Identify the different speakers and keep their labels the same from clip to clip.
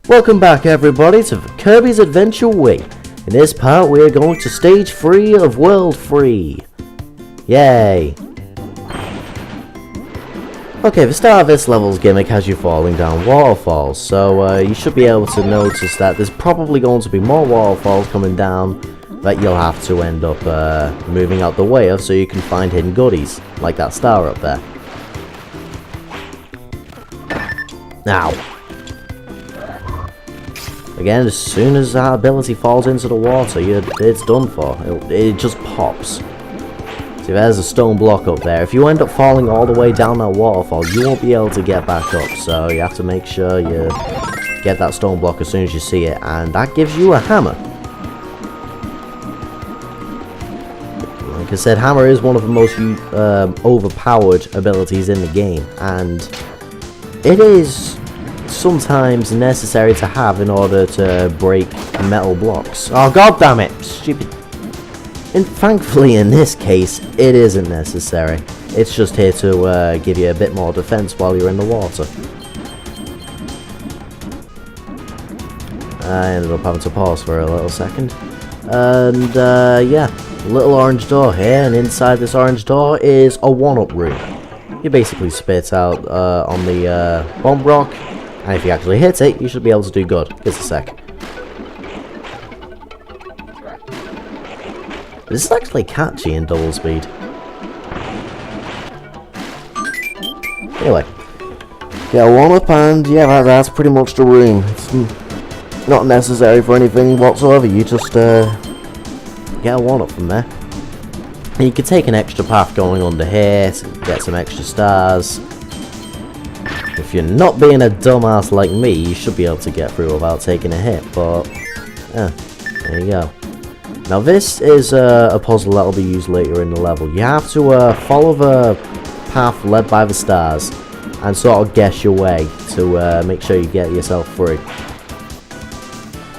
Speaker 1: Welcome back everybody to Kirby's Adventure Wii. In this part we are going to stage 3 of World 3. Yay! Okay, the start of this level's gimmick has you falling down waterfalls, so you should be able to notice that there's probably going to be more waterfalls coming down that you'll have to end up moving out the way of so you can find hidden goodies, like that star up there. Now, again, as soon as that ability falls into the water, it's done for. It just pops. See, there's a stone block up there. If you end up falling all the way down that waterfall, you won't be able to get back up. So you have to make sure you get that stone block as soon as you see it. And that gives you a hammer. Like I said, hammer is one of the most overpowered abilities in the game. And it is sometimes necessary to have in order to break metal blocks. Oh, god damn it! Stupid. And thankfully in this case, it isn't necessary. It's just here to give you a bit more defense while you're in the water. I ended up having to pause for a little second. And yeah, little orange door here, and inside this orange door is a one-up room. You basically spit out on the bomb rock, and if you actually hit it, you should be able to do good. Just a sec. This is actually catchy in double speed. Anyway, get a one-up, and yeah, that's pretty much the room. It's not necessary for anything whatsoever. You just get a one-up from there. And you can take an extra path going under here to get some extra stars. If you're not being a dumbass like me, you should be able to get through without taking a hit, but yeah, there you go. Now this is a puzzle that will be used later in the level. You have to follow the path led by the stars and sort of guess your way to make sure you get yourself free.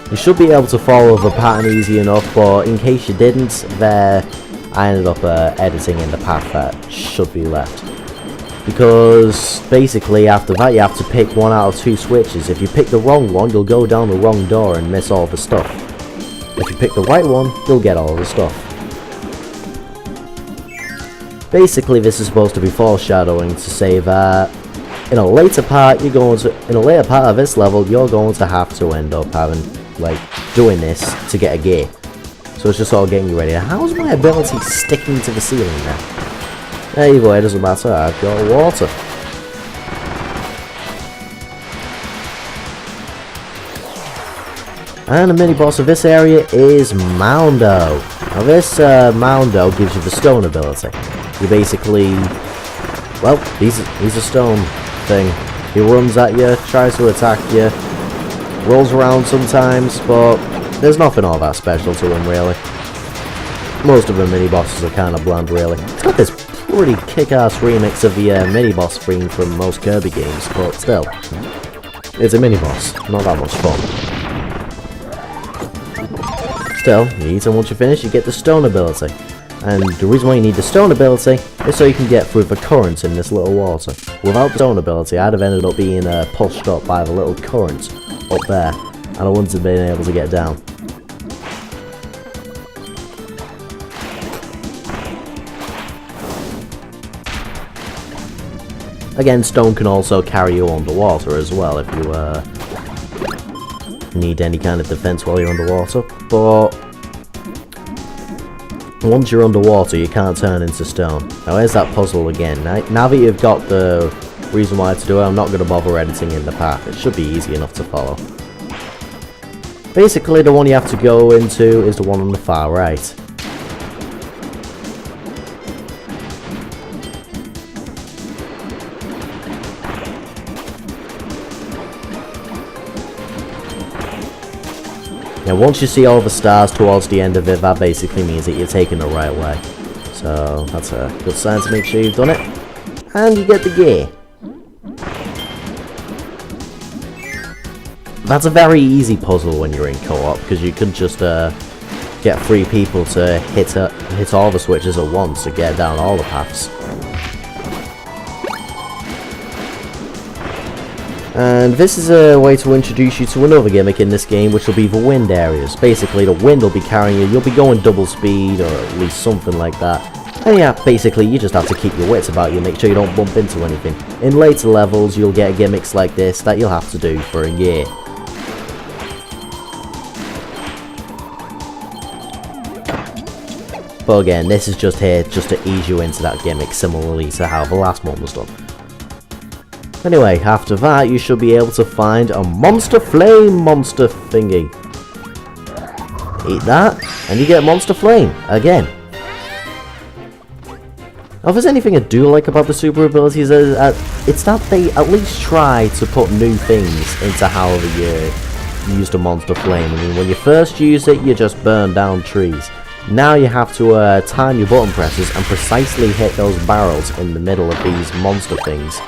Speaker 1: You should be able to follow the pattern easy enough, but in case you didn't, I ended up editing in the path that should be left. Because basically after that you have to pick one out of two switches. If you pick the wrong one, you'll go down the wrong door and miss all the stuff. If you pick the right one, you'll get all the stuff. Basically this is supposed to be foreshadowing to say that in a later part of this level you're going to have to end up doing this to get a gear. So it's just all getting you ready. How's my ability sticking to the ceiling now? Either way, it doesn't matter, I've got water. And the mini-boss of this area is Moundo. Now this Moundo gives you the stone ability. You basically, well, he's a stone thing. He runs at you, tries to attack you, rolls around sometimes, but there's nothing all that special to him really. Most of the mini-bosses are kind of bland really. It's got this pretty kick-ass remix of the mini-boss theme from most Kirby games, but still, it's a mini-boss, not that much fun. Still, you eat, and once you finish, you get the stone ability. And the reason why you need the stone ability is so you can get through the current in this little water. Without the stone ability, I'd have ended up being pushed up by the little current up there, and I wouldn't have been able to get down. Again, stone can also carry you underwater as well if you need any kind of defense while you're underwater, but once you're underwater you can't turn into stone. Now here's that puzzle again. Now that you've got the reason why to do it, I'm not going to bother editing in the path. It should be easy enough to follow. Basically the one you have to go into is the one on the far right. Now once you see all the stars towards the end of it, that basically means that you're taking the right way. So that's a good sign to make sure you've done it. And you get the gear. That's a very easy puzzle when you're in co-op, because you could just get 3 people to hit all the switches at once to get down all the paths. And this is a way to introduce you to another gimmick in this game, which will be the wind areas. Basically, the wind will be carrying you, you'll be going double speed, or at least something like that. And yeah, basically, you just have to keep your wits about you, make sure you don't bump into anything. In later levels, you'll get gimmicks like this that you'll have to do for a year. But again, this is just here just to ease you into that gimmick, similarly to how the last one was done. Anyway, after that, you should be able to find a monster flame monster thingy. Eat that, and you get monster flame, again. Now, if there's anything I do like about the super abilities, it's that they at least try to put new things into how you use the monster flame. I mean, when you first use it, you just burn down trees. Now you have to time your button presses and precisely hit those barrels in the middle of these monster things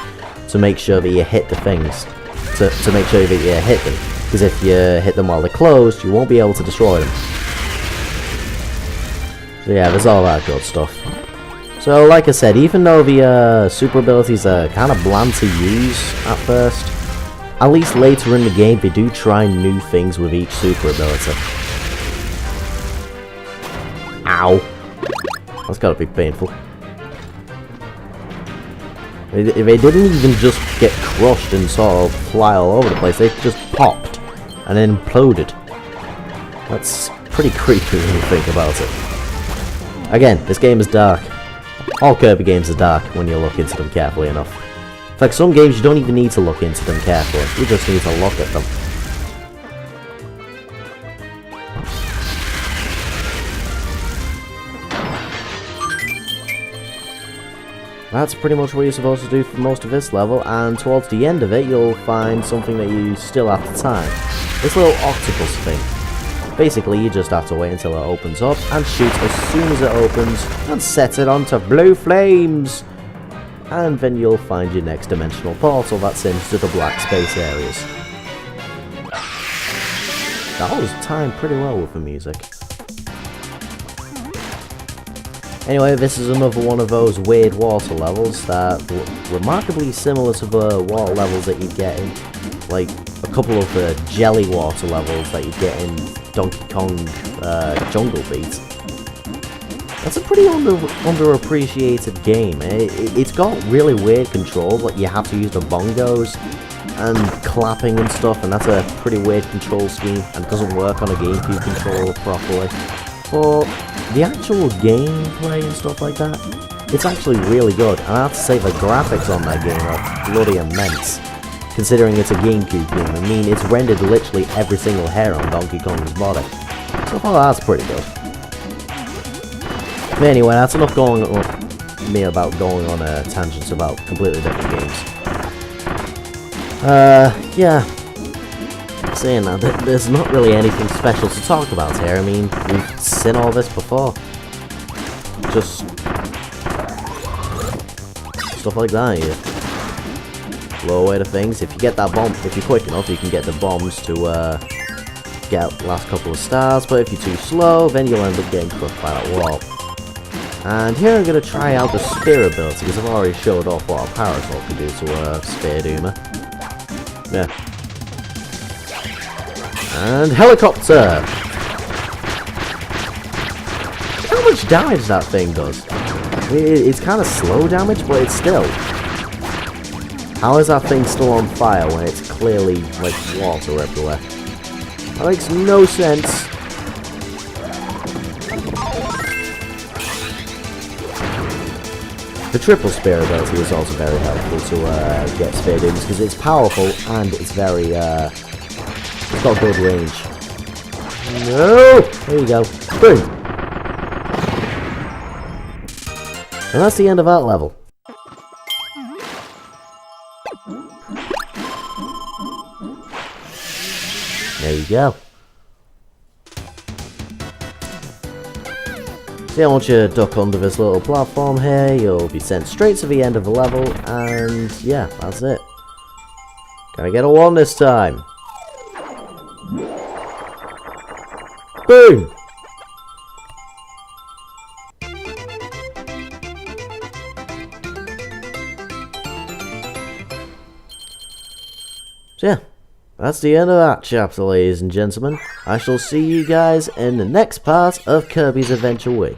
Speaker 1: to make sure that you hit the things, to make sure that you hit them. Because if you hit them while they're closed, you won't be able to destroy them. So yeah, there's all that good stuff. So like I said, even though the super abilities are kind of bland to use at first, at least later in the game they do try new things with each super ability. Ow! That's gotta be painful. They didn't even just get crushed and sort of fly all over the place, they just popped and then imploded. That's pretty creepy when you think about it. Again, this game is dark. All Kirby games are dark when you look into them carefully enough. In fact, some games you don't even need to look into them carefully, you just need to look at them. That's pretty much what you're supposed to do for most of this level, and towards the end of it you'll find something that you still have to time. This little octopus thing. Basically you just have to wait until it opens up and shoot as soon as it opens and set it onto blue flames. And then you'll find your next dimensional portal that's into the black space areas. That was timed pretty well with the music. Anyway, this is another one of those weird water levels that remarkably similar to the water levels that you'd get in, like, a couple of the jelly water levels that you'd get in Donkey Kong Jungle Beat. That's a pretty underappreciated game. It's got really weird controls, like you have to use the bongos and clapping and stuff, and that's a pretty weird control scheme, and it doesn't work on a GameCube controller properly. But the actual gameplay and stuff like that, it's actually really good, and I have to say the graphics on that game are bloody immense, considering it's a GameCube game. I mean, it's rendered literally every single hair on Donkey Kong's body, so far that's pretty good. But anyway, that's enough going on me about going on tangents about completely different games. Yeah. Saying that, there's not really anything special to talk about here. I mean, we've seen all this before. Just stuff like that. You blow away the things. If you get that bomb, if you're quick enough, you can get the bombs to get the last couple of stars. But if you're too slow, then you'll end up getting crushed by that wall. And here I'm going to try out the spear ability, because I've already showed off what a parasol can do to a spear doomer. Yeah. And helicopter! How much damage that thing does? It's kind of slow damage, but it's still. How is that thing still on fire when it's clearly, like, water everywhere? That makes no sense. The triple spear ability is also very helpful to get spear doomers, because it's powerful and it's very, it's got good range. No! There you go. Boom! And that's the end of that level. There you go. So yeah, once you duck under this little platform here, you'll be sent straight to the end of the level, and yeah, that's it. Can I get a 1 this time? Boom! So yeah, that's the end of that chapter, ladies and gentlemen. I shall see you guys in the next part of Kirby's Adventure Wii.